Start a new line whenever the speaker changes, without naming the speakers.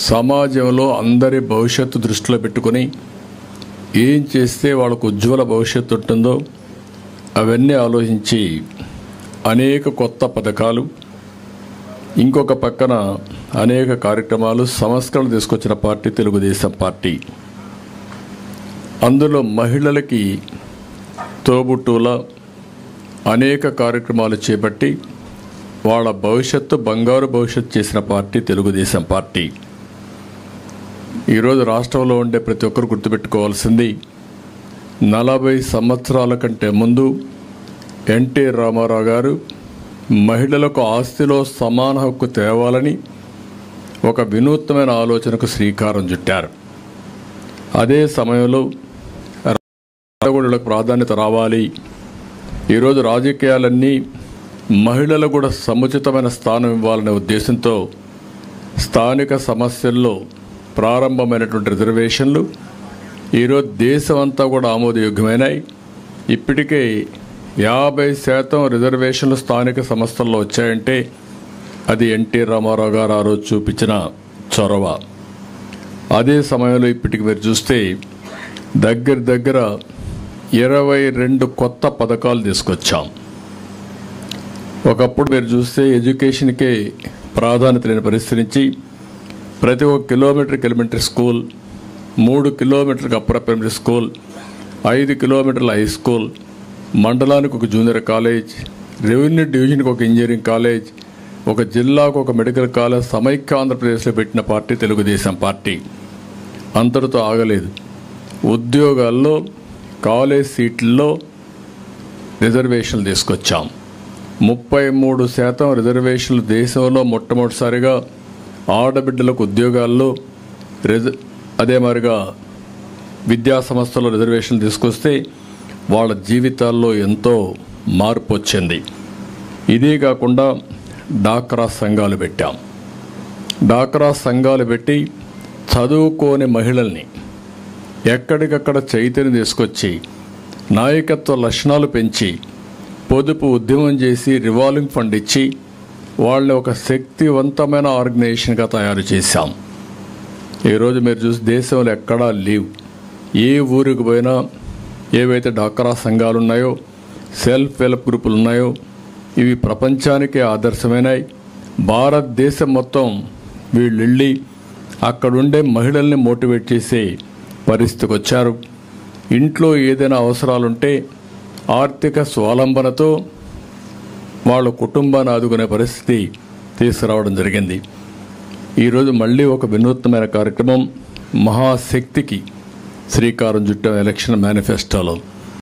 సమాజంలో అందరి భవిష్యత్తు దృష్టిలో పెట్టుకొని ఏం చేస్తే వాళ్ళకు ఉజ్వల భవిష్యత్తు ఉంటుందో అవన్నీ ఆలోచించి అనేక కొత్త పథకాలు, ఇంకొక పక్కన అనేక కార్యక్రమాలు, సంస్కరణ తీసుకొచ్చిన పార్టీ తెలుగుదేశం పార్టీ. అందులో మహిళలకి తోబుట్టుల అనేక కార్యక్రమాలు చేపట్టి వాళ్ళ భవిష్యత్తు బంగారు భవిష్యత్తు చేసిన పార్టీ తెలుగుదేశం పార్టీ. ఈరోజు రాష్ట్రంలో ఉండే ప్రతి ఒక్కరు గుర్తుపెట్టుకోవాల్సింది, 40 సంవత్సరాల కంటే ముందు ఎన్టీ రామారావు గారు మహిళలకు ఆస్తిలో సమాన హక్కు తేవాలని ఒక వినూత్నమైన ఆలోచనకు శ్రీకారం చుట్టారు. అదే సమయంలో రాజగుడులకు ప్రాధాన్యత రావాలి, ఈరోజు రాజకీయాలన్నీ మహిళలకు కూడా సముచితమైన స్థానం ఇవ్వాలనే ఉద్దేశంతో స్థానిక సమస్యల్లో ప్రారంభమైనటువంటి రిజర్వేషన్లు ఈరోజు దేశమంతా కూడా ఆమోదయోగ్యమైనాయి. ఇప్పటికే 50% రిజర్వేషన్లు స్థానిక సంస్థల్లో వచ్చాయంటే అది ఎన్టీ రామారావు గారు ఆ రోజు చూపించిన చొరవ. అదే సమయంలో ఇప్పటికి మీరు చూస్తే దగ్గర 22 కొత్త పథకాలు తీసుకొచ్చాం. ఒకప్పుడు మీరు చూస్తే ఎడ్యుకేషన్కే ప్రాధాన్యత లేని పరిస్థితి నుంచి ప్రతి 1 కిలోమీటర్కి ఎలిమెంటరీ స్కూల్, 3 కిలోమీటర్లకు అప్పర్ ప్రైమరీ స్కూల్, 5 కిలోమీటర్ల హై స్కూల్, మండలానికి ఒక జూనియర్ కాలేజ్, రెవెన్యూ డివిజన్కి ఒక ఇంజనీరింగ్ కాలేజ్, ఒక జిల్లాకు ఒక మెడికల్ కాలేజ్ సమైక్య ఆంధ్రప్రదేశ్లో పెట్టిన పార్టీ తెలుగుదేశం పార్టీ. అంతటితో ఆగలేదు. ఉద్యోగాల్లో కాలేజ్ సీట్లలో రిజర్వేషన్లు తీసుకొచ్చాం. 33% రిజర్వేషన్లు దేశంలో మొట్టమొదటిసారిగా ఆడబిడ్డలకు ఉద్యోగాల్లో అదే మాదిరిగా విద్యా సంస్థల్లో రిజర్వేషన్లు తీసుకొస్తే వాళ్ళ జీవితాల్లో ఎంతో మార్పు వచ్చింది. ఇదే కాకుండా డాక్రా సంఘాలు పెట్టాం. డాక్రా సంఘాలు పెట్టి చదువుకోని మహిళల్ని ఎక్కడికక్కడ చైతన్యం తీసుకొచ్చి నాయకత్వ లక్షణాలు పెంచి పొదుపు ఉద్యమం చేసి రివాల్వింగ్ ఫండ్ ఇచ్చి వాళ్ళని ఒక శక్తివంతమైన ఆర్గనైజేషన్గా తయారు చేశాం. ఈరోజు మీరు చూసి దేశంలో ఎక్కడా లేవు. ఏ ఊరికి పోయినా ఏవైతే డాక్రా సంఘాలు ఉన్నాయో, సెల్ఫ్ హెల్ప్ గ్రూపులు ఉన్నాయో ఇవి ప్రపంచానికే ఆదర్శమైనాయి. భారతదేశం మొత్తం వీళ్ళు వెళ్ళి అక్కడుండే మహిళల్ని మోటివేట్ చేసే పరిస్థితికి వచ్చారు. ఇంట్లో ఏదైనా అవసరాలుంటే ఆర్థిక స్వావలంబనతో వాళ్ళ కుటుంబాన్ని ఆదుకునే పరిస్థితి తీసుకురావడం జరిగింది. ఈరోజు మళ్ళీ ఒక వినూత్నమైన కార్యక్రమం మహాశక్తికి శ్రీకారం చుట్టాం ఎలక్షన్ మేనిఫెస్టోలో.